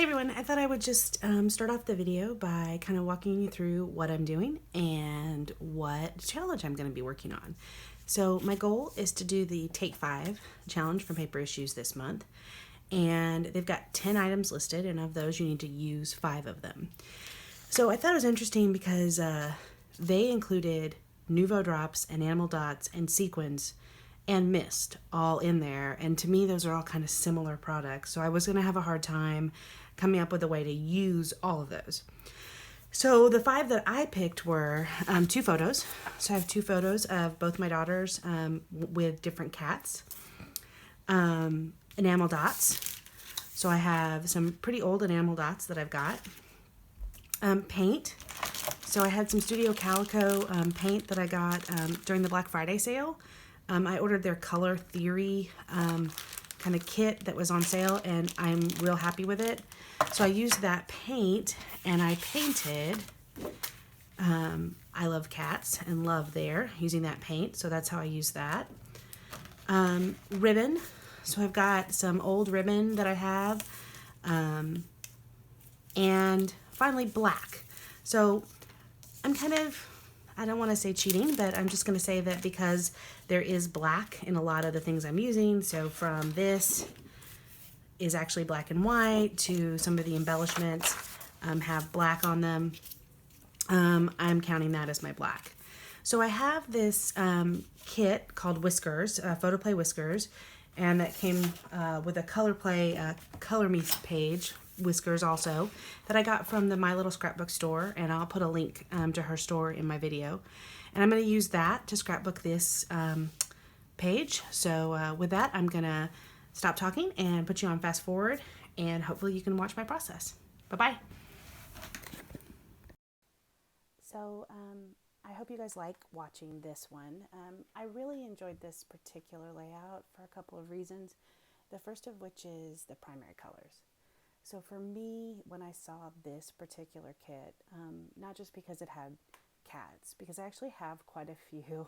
Hey everyone, I thought I would just start off the video by kind of walking you through what I'm doing and what challenge I'm going to be working on. So my goal is to do the Take 5 challenge from Paper Issues this month. And they've got 10 items listed, and of those you need to use 5 of them. So I thought it was interesting because they included Nuvo drops and enamel dots and sequins and mist all in there, and to me those are all kind of similar products, so I was going to have a hard time coming up with a way to use all of those. So the 5 that I picked were 2 photos. So I have 2 photos of both my daughters with different cats, enamel dots. So I have some pretty old enamel dots that I've got, paint. So I had some Studio Calico paint that I got during the Black Friday sale. I ordered their Color Theory kind of kit that was on sale, and I'm real happy with it. So I used that paint, and I painted I Love Cats and Love there using that paint. So that's how I use that. Ribbon. So I've got some old ribbon that I have. And finally, black. So I'm kind of, I don't want to say cheating, but I'm just going to say that because there is black in a lot of the things I'm using. So from this is actually black and white to some of the embellishments have black on them. I'm counting that as my black. So I have this kit called Whiskers, Photoplay Whiskers, and that came with a Color Play Color Me page, Whiskers also, that I got from the My Little Scrapbook store, and I'll put a link to her store in my video. And I'm going to use that to scrapbook this page. So with that, I'm going to stop talking and put you on fast forward, and hopefully you can watch my process. Bye-bye. So I hope you guys like watching this one. I really enjoyed this particular layout for a couple of reasons. The first of which is the primary colors. So for me, when I saw this particular kit, not just because it had cats, because I actually have quite a few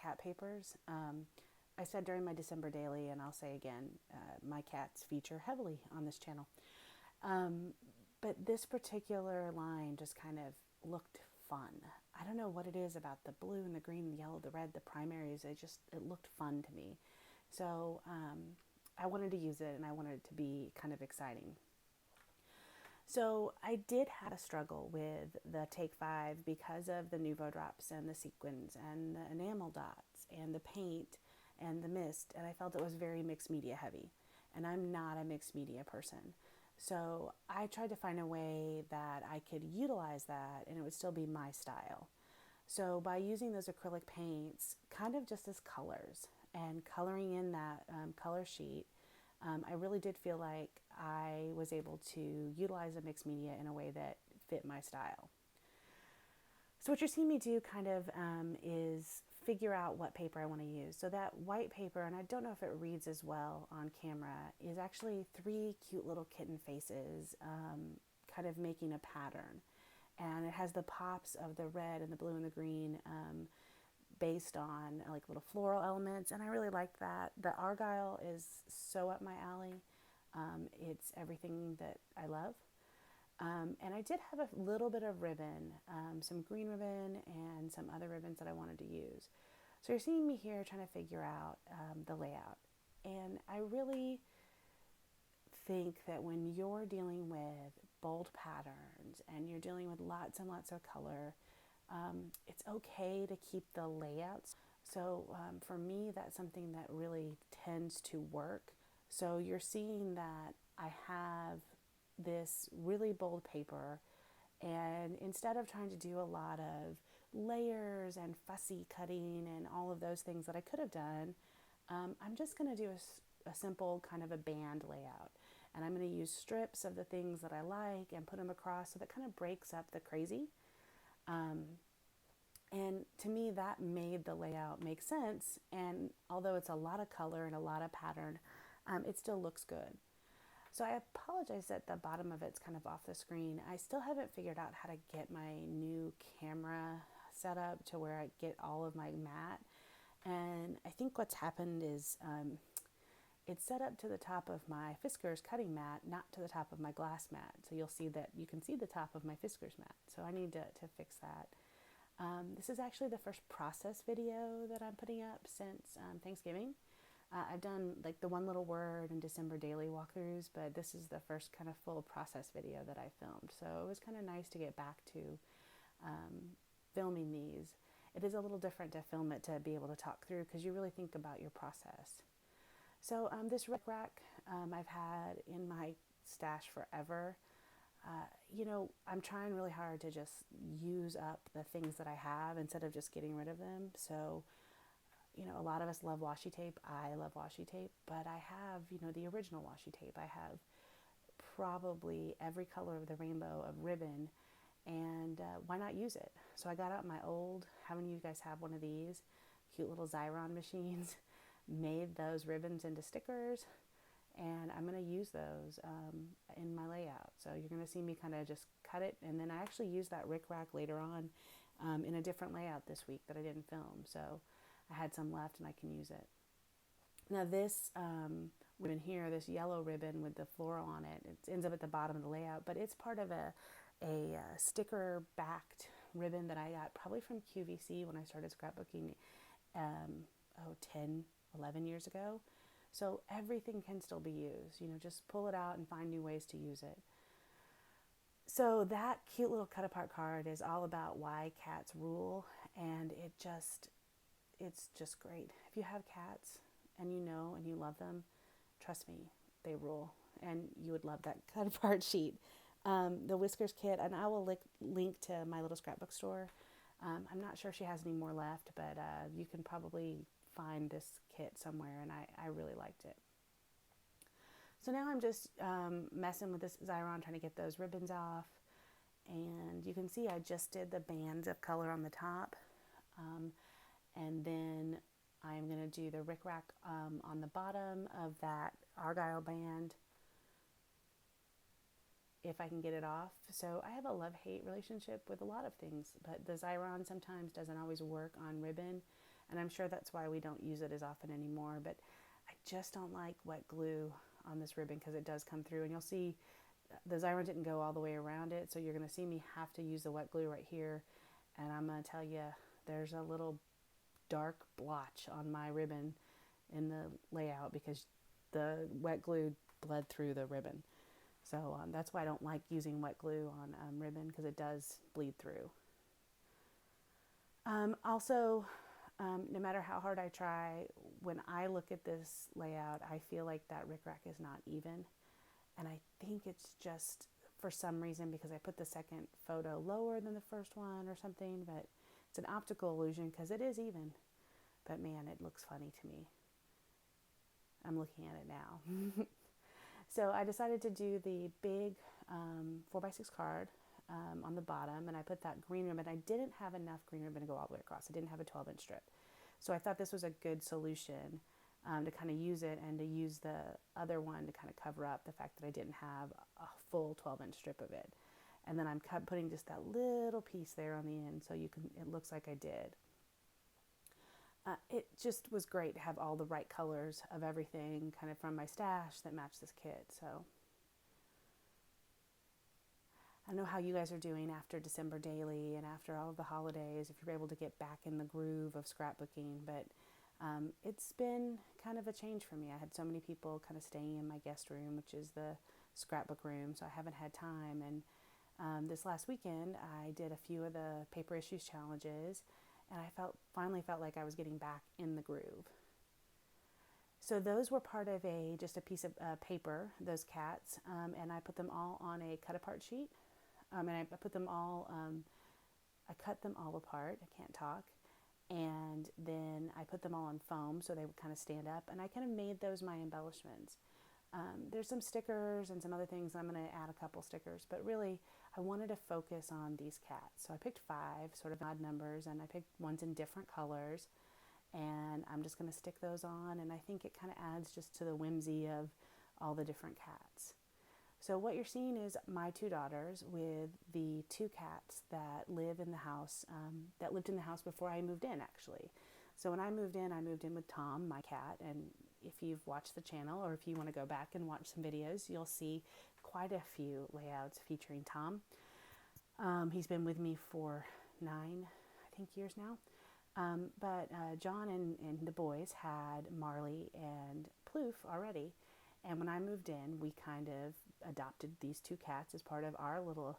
cat papers. I said during my December daily, and I'll say again, my cats feature heavily on this channel. But this particular line just kind of looked fun. I don't know what it is about the blue and the green, the yellow, the red, the primaries. It looked fun to me. So I wanted to use it, and I wanted it to be kind of exciting. So I did have a struggle with the Take 5 because of the Nuvo drops and the sequins and the enamel dots and the paint and the mist, and I felt it was very mixed media heavy, and I'm not a mixed media person. So I tried to find a way that I could utilize that and it would still be my style. So by using those acrylic paints kind of just as colors and coloring in that color sheet, I really did feel like I was able to utilize a mixed media in a way that fit my style. So what you're seeing me do kind of is figure out what paper I want to use. So that white paper, and I don't know if it reads as well on camera, is actually 3 cute little kitten faces kind of making a pattern. And it has the pops of the red and the blue and the green based on like little floral elements, and I really like that. The Argyle is so up my alley. It's everything that I love. And I did have a little bit of ribbon, some green ribbon and some other ribbons that I wanted to use. So you're seeing me here trying to figure out the layout. And I really think that when you're dealing with bold patterns and you're dealing with lots and lots of color, it's okay to keep the layouts. So for me, that's something that really tends to work. So you're seeing that I have this really bold paper, and instead of trying to do a lot of layers and fussy cutting and all of those things that I could have done, I'm just going to do a simple kind of a band layout. And I'm going to use strips of the things that I like and put them across, so that kind of breaks up the crazy. And to me, that made the layout make sense. And although it's a lot of color and a lot of pattern, it still looks good. So I apologize that the bottom of it's kind of off the screen. I still haven't figured out how to get my new camera set up to where I get all of my matte. And I think what's happened is it's set up to the top of my Fiskars cutting mat, not to the top of my glass mat. So you'll see that you can see the top of my Fiskars mat. So I need to fix that. This is actually the first process video that I'm putting up since Thanksgiving. I've done like the one little word and December daily walkthroughs, but this is the first kind of full process video that I filmed. So it was kind of nice to get back to filming these. It is a little different to film it to be able to talk through because you really think about your process. So this Rick Rack I've had in my stash forever. I'm trying really hard to just use up the things that I have instead of just getting rid of them. So, a lot of us love washi tape. I love washi tape, but I have, the original washi tape. I have probably every color of the rainbow of ribbon, and why not use it? So I got out my old, how many of you guys have one of these cute little Xyron machines, made those ribbons into stickers, and I'm going to use those in my layout. So you're going to see me kind of just cut it, and then I actually use that Rick Rack later on in a different layout this week that I didn't film. So I had some left and I can use it. Now this ribbon here, this yellow ribbon with the floral on it, it ends up at the bottom of the layout, but it's part of a sticker backed ribbon that I got probably from QVC when I started scrapbooking 10, 11 years ago. So everything can still be used, just pull it out and find new ways to use it. So that cute little cut apart card is all about why cats rule, and it's just great. If you have cats and and you love them, trust me, they rule, and you would love that cut apart sheet. The Whiskers kit, and I will link to my little scrapbook store. I'm not sure if she has any more left, but you can probably find this kit somewhere, and I really liked it. So now I'm just messing with this Xyron, trying to get those ribbons off, and you can see I just did the bands of color on the top, and then I'm going to do the Rick Rack on the bottom of that Argyle band, if I can get it off. So I have a love-hate relationship with a lot of things, but the Xyron sometimes doesn't always work on ribbon, and I'm sure that's why we don't use it as often anymore. But I just don't like wet glue on this ribbon because it does come through, and you'll see the Xyron didn't go all the way around it, so you're going to see me have to use the wet glue right here, and I'm going to tell you there's a little dark blotch on my ribbon in the layout because the wet glue bled through the ribbon. So that's why I don't like using wet glue on ribbon, because it does bleed through. Also, no matter how hard I try, when I look at this layout, I feel like that Rick Rack is not even. And I think it's just for some reason because I put the second photo lower than the first one or something, but it's an optical illusion because it is even. But man, it looks funny to me. I'm looking at it now. So I decided to do the big 4x6 card on the bottom, and I put that green ribbon. I didn't have enough green ribbon to go all the way across. I didn't have a 12-inch strip. So I thought this was a good solution to kind of use it, and to use the other one to kind of cover up the fact that I didn't have a full 12-inch strip of it. And then I'm putting just that little piece there on the end so it looks like I did. It just was great to have all the right colors of everything kind of from my stash that match this kit. So I don't know how you guys are doing after December daily and after all of the holidays, if you're able to get back in the groove of scrapbooking, but it's been kind of a change for me. I had so many people kind of staying in my guest room, which is the scrapbook room, so I haven't had time. And this last weekend, I did a few of the paper issues challenges, and I finally felt like I was getting back in the groove. So those were part of just a piece of paper, those cats, and I put them all on a cut apart sheet, and I put them all, I cut them all apart, I can't talk, and then I put them all on foam so they would kind of stand up, and I kind of made those my embellishments. There's some stickers and some other things. I'm going to add a couple stickers, but really I wanted to focus on these cats. So I picked 5 sort of odd numbers, and I picked ones in different colors, and I'm just going to stick those on, and I think it kind of adds just to the whimsy of all the different cats. So what you're seeing is my 2 daughters with the 2 cats that live in the house, that lived in the house before I moved in, actually. So when I moved in with Tom, my cat, and if you've watched the channel or if you want to go back and watch some videos, you'll see quite a few layouts featuring Tom. He's been with me for 9, I think, years now. But John and the boys had Marley and Ploof already. And when I moved in, we kind of adopted these 2 cats as part of our little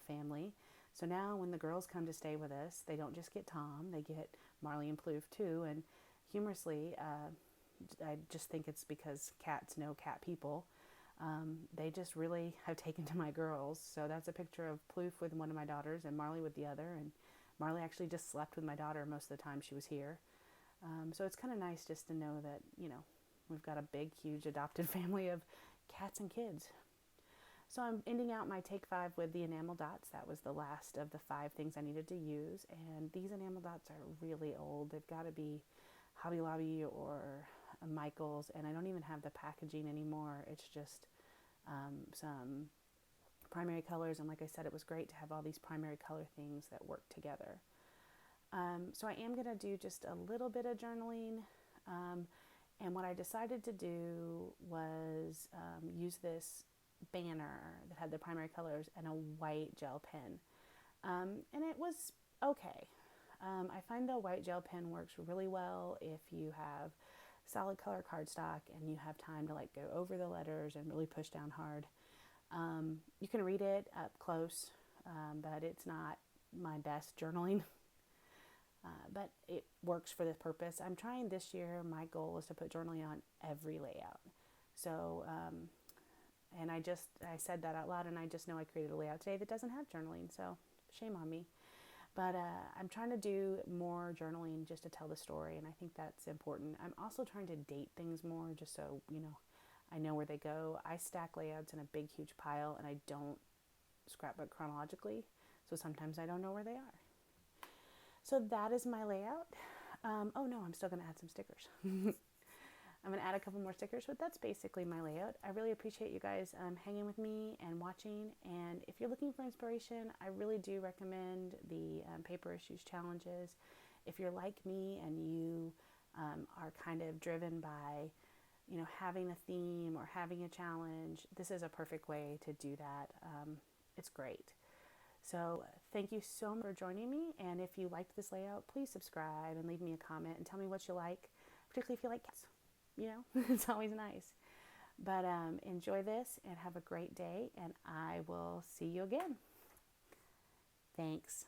family. So now when the girls come to stay with us, they don't just get Tom, they get Marley and Ploof too. And humorously, I just think it's because cats know cat people. They just really have taken to my girls. So that's a picture of Ploof with one of my daughters and Marley with the other. And Marley actually just slept with my daughter most of the time she was here. So it's kind of nice just to know that, we've got a big, huge adopted family of cats and kids. So I'm ending out my take 5 with the enamel dots. That was the last of the 5 things I needed to use. And these enamel dots are really old. They've got to be Hobby Lobby or Michael's. And I don't even have the packaging anymore. It's just some primary colors. And like I said, it was great to have all these primary color things that work together. So I am going to do just a little bit of journaling. And what I decided to do was use this banner that had the primary colors and a white gel pen. And it was okay. I find the white gel pen works really well if you have solid color cardstock and you have time to go over the letters and really push down hard. You can read it up close, but it's not my best journaling. But it works for this purpose. I'm trying this year, my goal is to put journaling on every layout. So, and I said that out loud, and I just know I created a layout today that doesn't have journaling, so shame on me. But I'm trying to do more journaling just to tell the story, and I think that's important. I'm also trying to date things more just so, I know where they go. I stack layouts in a big, huge pile, and I don't scrapbook chronologically, so sometimes I don't know where they are. So that is my layout. Oh no, I'm still going to add some stickers. I'm going to add a couple more stickers, but that's basically my layout. I really appreciate you guys hanging with me and watching. And if you're looking for inspiration, I really do recommend the Paper Issues Challenges. If you're like me and you are kind of driven by, having a theme or having a challenge, this is a perfect way to do that. It's great. So thank you so much for joining me. And if you liked this layout, please subscribe and leave me a comment and tell me what you like, particularly if you like cats. It's always nice. But enjoy this and have a great day, and I will see you again. Thanks.